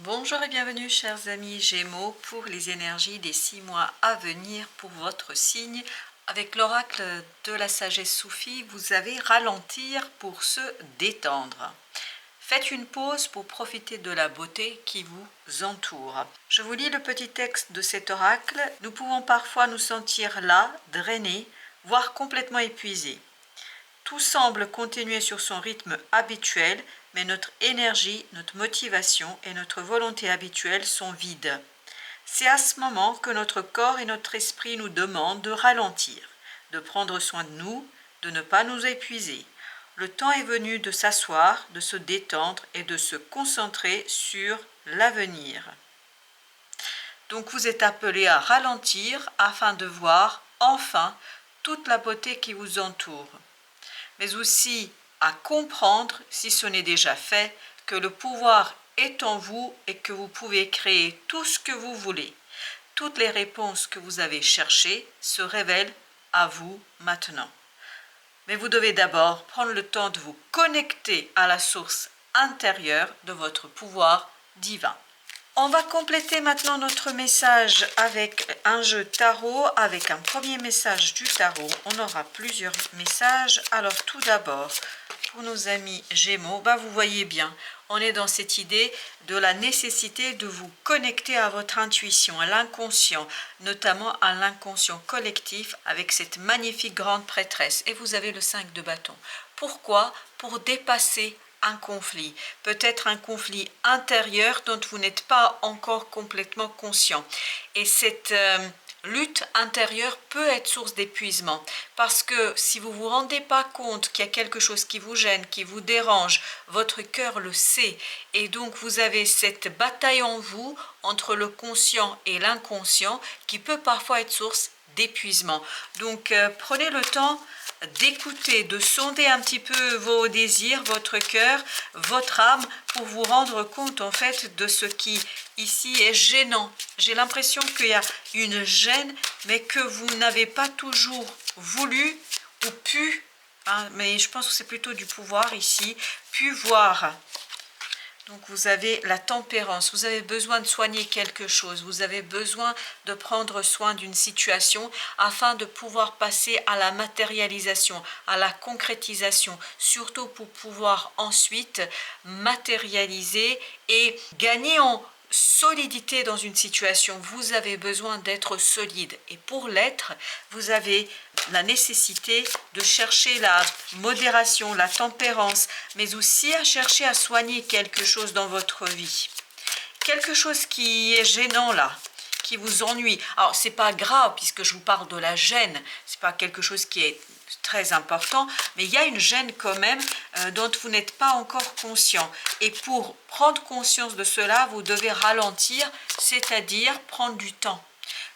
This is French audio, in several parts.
Bonjour et bienvenue chers amis Gémeaux pour les énergies des 6 mois à venir pour votre signe. Avec l'oracle de la sagesse soufie, vous avez ralentir pour se détendre. Faites une pause pour profiter de la beauté qui vous entoure. Je vous lis le petit texte de cet oracle. Nous pouvons parfois nous sentir las, drainés, voire complètement épuisés. Tout semble continuer sur son rythme habituel, mais notre énergie, notre motivation et notre volonté habituelle sont vides. C'est à ce moment que notre corps et notre esprit nous demandent de ralentir, de prendre soin de nous, de ne pas nous épuiser. Le temps est venu de s'asseoir, de se détendre et de se concentrer sur l'avenir. Donc vous êtes appelé à ralentir afin de voir enfin toute la beauté qui vous entoure, mais aussi à comprendre, si ce n'est déjà fait, que le pouvoir est en vous et que vous pouvez créer tout ce que vous voulez. Toutes les réponses que vous avez cherchées se révèlent à vous maintenant. Mais vous devez d'abord prendre le temps de vous connecter à la source intérieure de votre pouvoir divin. On va compléter maintenant notre message avec un jeu tarot, avec un premier message du tarot. On aura plusieurs messages. Alors tout d'abord, pour nos amis Gémeaux, vous voyez bien, on est dans cette idée de la nécessité de vous connecter à votre intuition, à l'inconscient, notamment à l'inconscient collectif avec cette magnifique grande prêtresse. Et vous avez le 5 de bâton. Pourquoi? Pour dépasser un conflit, peut-être un conflit intérieur dont vous n'êtes pas encore complètement conscient. Et cette lutte intérieure peut être source d'épuisement, parce que si vous ne vous rendez pas compte qu'il y a quelque chose qui vous gêne, qui vous dérange, votre cœur le sait, et donc vous avez cette bataille en vous entre le conscient et l'inconscient qui peut parfois être source d'épuisement. Donc prenez le temps d'écouter, de sonder un petit peu vos désirs, votre cœur, votre âme, pour vous rendre compte en fait de ce qui ici est gênant. J'ai l'impression qu'il y a une gêne, mais que vous n'avez pas toujours voulu ou pu, mais je pense que c'est plutôt du pouvoir ici, pu voir. Donc vous avez la tempérance, vous avez besoin de soigner quelque chose, vous avez besoin de prendre soin d'une situation afin de pouvoir passer à la matérialisation, à la concrétisation, surtout pour pouvoir ensuite matérialiser et gagner en solidité dans une situation. Vous avez besoin d'être solide, et pour l'être, vous avez la nécessité de chercher la modération, la tempérance, mais aussi à chercher à soigner quelque chose dans votre vie. Quelque chose qui est gênant là, qui vous ennuie. Alors, c'est pas grave puisque je vous parle de la gêne, c'est pas quelque chose qui est très important, mais il y a une gêne quand même dont vous n'êtes pas encore conscient. Et pour prendre conscience de cela, vous devez ralentir, c'est-à-dire prendre du temps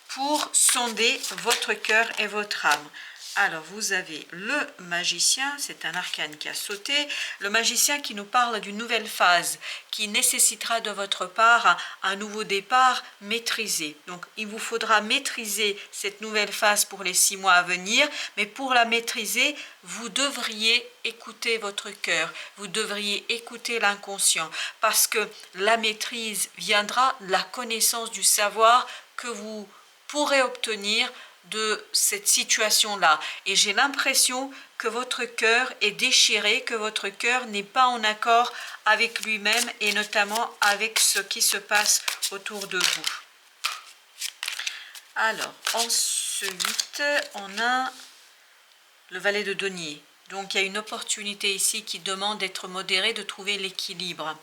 pour sonder votre cœur et votre âme. Alors, vous avez le magicien, c'est un arcane qui a sauté, le magicien qui nous parle d'une nouvelle phase, qui nécessitera de votre part un nouveau départ maîtrisé. Donc, il vous faudra maîtriser cette nouvelle phase pour les 6 mois à venir, mais pour la maîtriser, vous devriez écouter votre cœur, vous devriez écouter l'inconscient, parce que la maîtrise viendra de la connaissance du savoir que vous pourrez obtenir de cette situation-là. Et j'ai l'impression que votre cœur est déchiré, que votre cœur n'est pas en accord avec lui-même et notamment avec ce qui se passe autour de vous. Alors, ensuite, on a le valet de denier. Donc, il y a une opportunité ici qui demande d'être modérée, de trouver l'équilibre.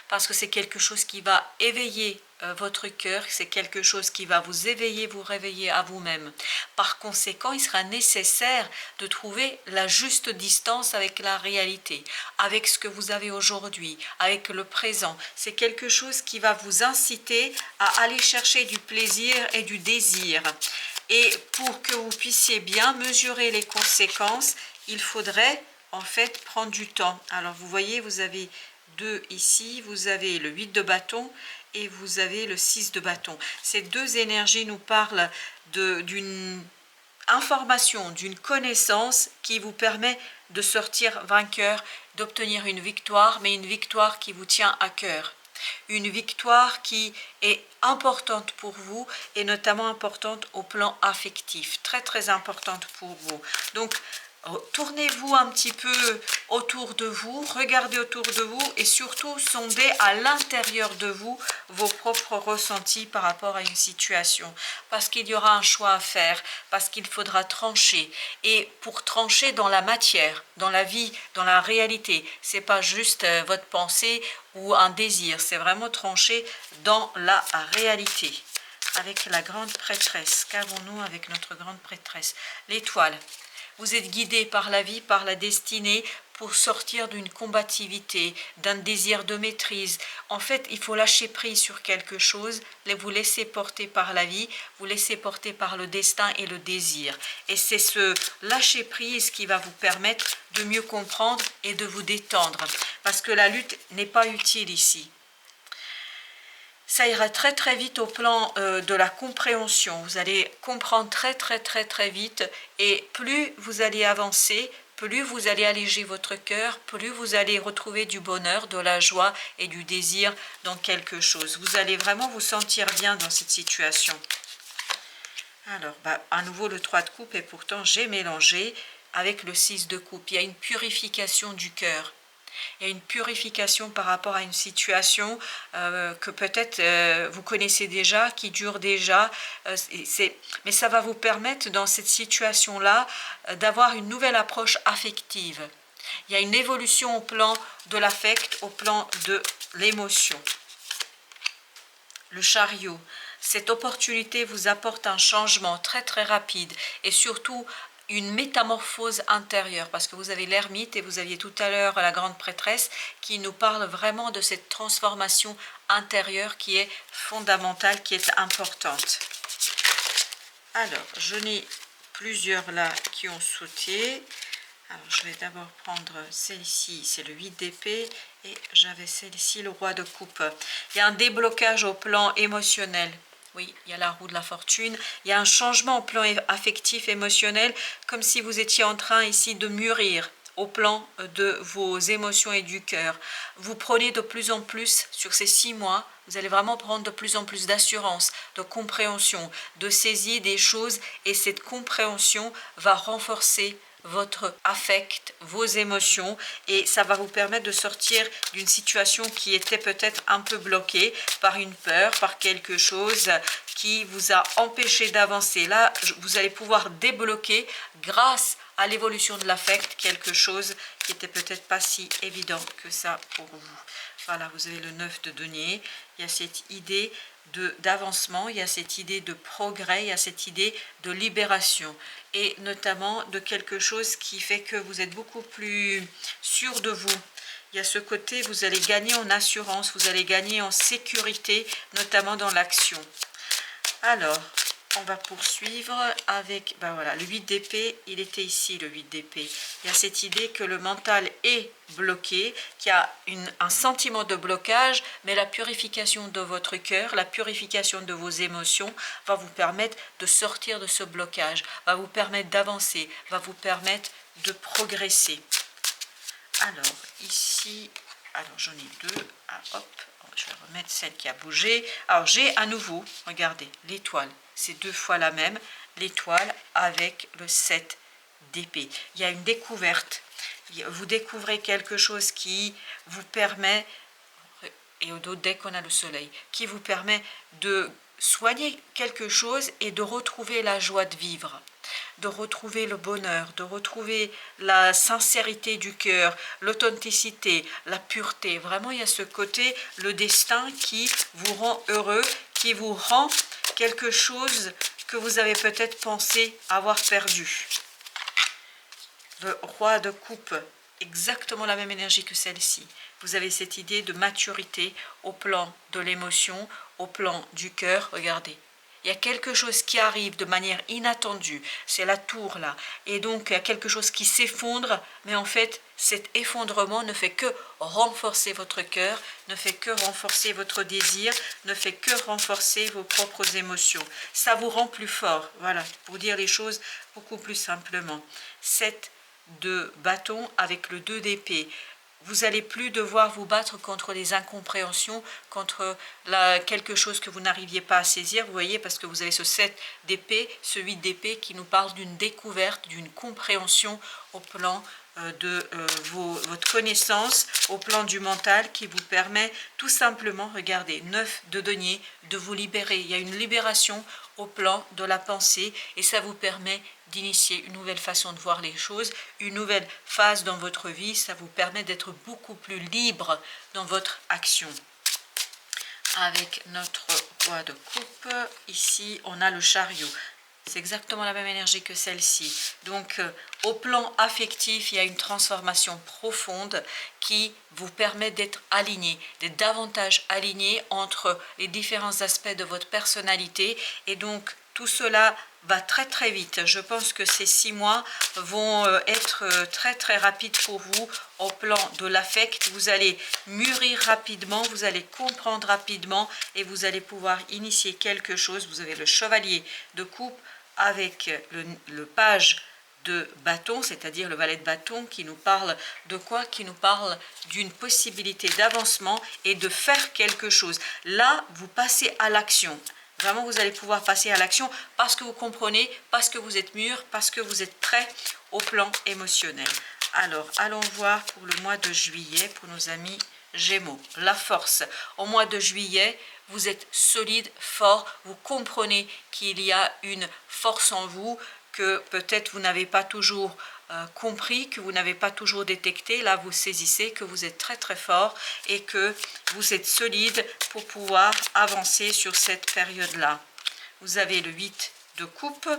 Parce que c'est quelque chose qui va éveiller votre cœur, c'est quelque chose qui va vous éveiller, vous réveiller à vous-même. Par conséquent, il sera nécessaire de trouver la juste distance avec la réalité, avec ce que vous avez aujourd'hui, avec le présent. C'est quelque chose qui va vous inciter à aller chercher du plaisir et du désir. Et pour que vous puissiez bien mesurer les conséquences, il faudrait en fait prendre du temps. Alors vous voyez, vous avez 2 ici, vous avez le 8 de bâton et vous avez le 6 de bâton. Ces deux énergies nous parlent d'une information, d'une connaissance qui vous permet de sortir vainqueur, d'obtenir une victoire, mais une victoire qui vous tient à cœur. Une victoire qui est importante pour vous et notamment importante au plan affectif, très très importante pour vous. Donc tournez-vous un petit peu autour de vous, regardez autour de vous et surtout sondez à l'intérieur de vous vos propres ressentis par rapport à une situation. Parce qu'il y aura un choix à faire, parce qu'il faudra trancher. Et pour trancher dans la matière, dans la vie, dans la réalité, c'est pas juste votre pensée ou un désir, c'est vraiment trancher dans la réalité. Avec la grande prêtresse, qu'avons-nous avec notre grande prêtresse? L'étoile. Vous êtes guidé par la vie, par la destinée, pour sortir d'une combativité, d'un désir de maîtrise. En fait, il faut lâcher prise sur quelque chose, vous laisser porter par la vie, vous laisser porter par le destin et le désir. Et c'est ce lâcher prise qui va vous permettre de mieux comprendre et de vous détendre. Parce que la lutte n'est pas utile ici. Ça ira très très vite au plan de la compréhension. Vous allez comprendre très vite et plus vous allez avancer, plus vous allez alléger votre cœur, plus vous allez retrouver du bonheur, de la joie et du désir dans quelque chose. Vous allez vraiment vous sentir bien dans cette situation. Alors, à nouveau le 3 de coupe et pourtant j'ai mélangé avec le 6 de coupe. Il y a une purification du cœur. Il y a une purification par rapport à une situation que peut-être vous connaissez déjà, qui dure déjà. Mais ça va vous permettre dans cette situation-là d'avoir une nouvelle approche affective. Il y a une évolution au plan de l'affect, au plan de l'émotion. Le chariot. Cette opportunité vous apporte un changement très rapide et surtout une métamorphose intérieure, parce que vous avez l'ermite et vous aviez tout à l'heure la grande prêtresse qui nous parle vraiment de cette transformation intérieure qui est fondamentale, qui est importante. Alors, j'en ai plusieurs là qui ont sauté. Alors, je vais d'abord prendre celle-ci, c'est le 8 d'épée, et j'avais celle-ci, le roi de coupe. Il y a un déblocage au plan émotionnel. Oui, il y a la roue de la fortune. Il y a un changement au plan affectif, émotionnel, comme si vous étiez en train ici de mûrir au plan de vos émotions et du cœur. Vous prenez de plus en plus, sur ces 6 mois, vous allez vraiment prendre de plus en plus d'assurance, de compréhension, de saisie des choses, et cette compréhension va renforcer votre affect, vos émotions, et ça va vous permettre de sortir d'une situation qui était peut-être un peu bloquée par une peur, par quelque chose qui vous a empêché d'avancer. Là, vous allez pouvoir débloquer grâce à l'évolution de l'affect quelque chose qui n'était peut-être pas si évident que ça pour vous. Voilà, vous avez le 9 de denier, il y a cette idée d'avancement, il y a cette idée de progrès, il y a cette idée de libération et notamment de quelque chose qui fait que vous êtes beaucoup plus sûr de vous. Il y a ce côté, vous allez gagner en assurance, vous allez gagner en sécurité, notamment dans l'action. Alors, on va poursuivre avec, voilà, le 8 d'épée, il était ici le 8 d'épée. Il y a cette idée que le mental est bloqué, qu'il y a un sentiment de blocage, mais la purification de votre cœur, la purification de vos émotions va vous permettre de sortir de ce blocage, va vous permettre d'avancer, va vous permettre de progresser. Alors, ici, j'en ai deux, hop, je vais remettre celle qui a bougé. Alors, j'ai à nouveau, regardez, l'étoile. C'est 2 fois la même, l'étoile avec le 7 d'épée. Il y a une découverte. Vous découvrez quelque chose qui vous permet, et au dos dès qu'on a le soleil, qui vous permet de soigner quelque chose et de retrouver la joie de vivre, de retrouver le bonheur, de retrouver la sincérité du cœur, l'authenticité, la pureté. Vraiment, il y a ce côté, le destin qui vous rend heureux, qui vous rend quelque chose que vous avez peut-être pensé avoir perdu. Le roi de coupe, exactement la même énergie que celle-ci. Vous avez cette idée de maturité au plan de l'émotion, au plan du cœur. Regardez, il y a quelque chose qui arrive de manière inattendue. C'est la tour là. Et donc, il y a quelque chose qui s'effondre. Mais en fait, cet effondrement ne fait que renforcer votre cœur, ne fait que renforcer votre désir, ne fait que renforcer vos propres émotions. Ça vous rend plus fort. Voilà, pour dire les choses beaucoup plus simplement. 7 de bâton avec le 2 d'épée. vous n'allez plus devoir vous battre contre les incompréhensions, contre quelque chose que vous n'arriviez pas à saisir, vous voyez, parce que vous avez ce 7 d'épée, ce 8 d'épée qui nous parle d'une découverte, d'une compréhension au plan de votre connaissance, au plan du mental, qui vous permet tout simplement, regardez, 9 de denier, de vous libérer. Il y a une libération au plan de la pensée et ça vous permet d'initier une nouvelle façon de voir les choses, une nouvelle phase dans votre vie. Ça vous permet d'être beaucoup plus libre dans votre action. Avec notre roi de coupe, ici on a le chariot. C'est exactement la même énergie que celle-ci. Donc, au plan affectif, il y a une transformation profonde qui vous permet d'être aligné, d'être davantage aligné entre les différents aspects de votre personnalité. Et donc, tout cela va très très vite. Je pense que ces 6 mois vont être très très rapides pour vous au plan de l'affect. Vous allez mûrir rapidement, vous allez comprendre rapidement et vous allez pouvoir initier quelque chose. Vous avez le chevalier de coupe avec le page de bâton, c'est-à-dire le valet de bâton qui nous parle de quoi? Qui nous parle d'une possibilité d'avancement et de faire quelque chose. Là, vous passez à l'action. Vraiment, vous allez pouvoir passer à l'action parce que vous comprenez, parce que vous êtes mûr, parce que vous êtes prêt au plan émotionnel. Alors, allons voir pour le mois de juillet, pour nos amis Gémeaux. La force. Au mois de juillet, vous êtes solide, fort, vous comprenez qu'il y a une force en vous, que peut-être vous n'avez pas toujours compris, que vous n'avez pas toujours détecté. Là, vous saisissez que vous êtes très très fort et que vous êtes solide pour pouvoir avancer sur cette période-là. Vous avez le 8 de coupe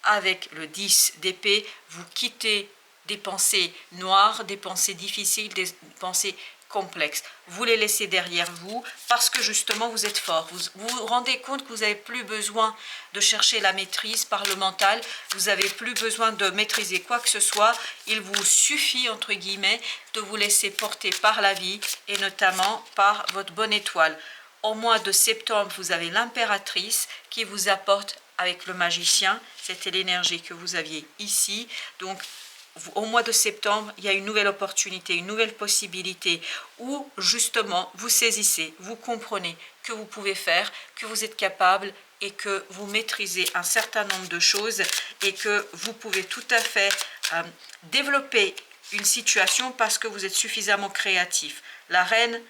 avec le 10 d'épée. Vous quittez des pensées noires, des pensées difficiles, des pensées complexes. Vous les laissez derrière vous parce que justement vous êtes fort. Vous vous rendez compte que vous n'avez plus besoin de chercher la maîtrise par le mental. Vous n'avez plus besoin de maîtriser quoi que ce soit. Il vous suffit, entre guillemets, de vous laisser porter par la vie et notamment par votre bonne étoile. Au mois de septembre, vous avez l'impératrice qui vous apporte avec le magicien. C'était l'énergie que vous aviez ici. Donc, au mois de septembre, il y a une nouvelle opportunité, une nouvelle possibilité où justement vous saisissez, vous comprenez que vous pouvez faire, que vous êtes capable et que vous maîtrisez un certain nombre de choses et que vous pouvez tout à fait développer une situation parce que vous êtes suffisamment créatif. La reine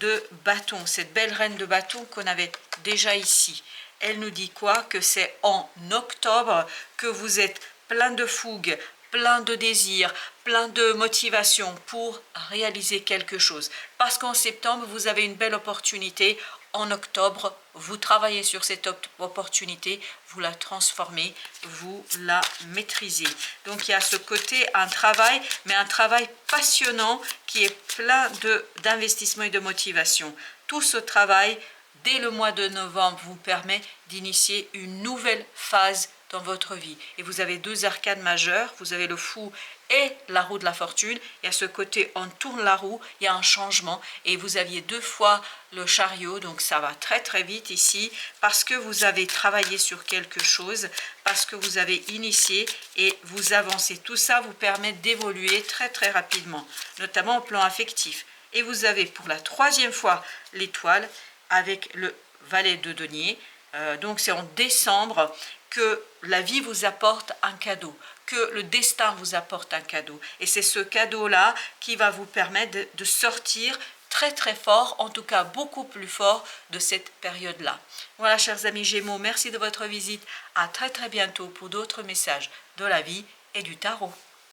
de bâton, cette belle reine de bâton qu'on avait déjà ici, elle nous dit quoi? Que c'est en octobre que vous êtes plein de fougue, plein de désirs, plein de motivation pour réaliser quelque chose. Parce qu'en septembre, vous avez une belle opportunité. En octobre, vous travaillez sur cette opportunité, vous la transformez, vous la maîtrisez. Donc il y a ce côté, un travail, mais un travail passionnant qui est plein d'investissement et de motivation. Tout ce travail, dès le mois de novembre, vous permet d'initier une nouvelle phase dans votre vie. Et vous avez 2 arcanes majeures, vous avez le fou et la roue de la fortune. Et à ce côté, on tourne la roue, il y a un changement. Et vous aviez 2 fois le chariot, donc ça va très très vite ici, parce que vous avez travaillé sur quelque chose, parce que vous avez initié et vous avancez. Tout ça vous permet d'évoluer très très rapidement, notamment au plan affectif. Et vous avez pour la 3e fois l'étoile avec le valet de denier. Donc c'est en décembre que la vie vous apporte un cadeau, que le destin vous apporte un cadeau. Et c'est ce cadeau-là qui va vous permettre de sortir très très fort, en tout cas beaucoup plus fort de cette période-là. Voilà, chers amis Gémeaux, merci de votre visite. À très très bientôt pour d'autres messages de la vie et du tarot.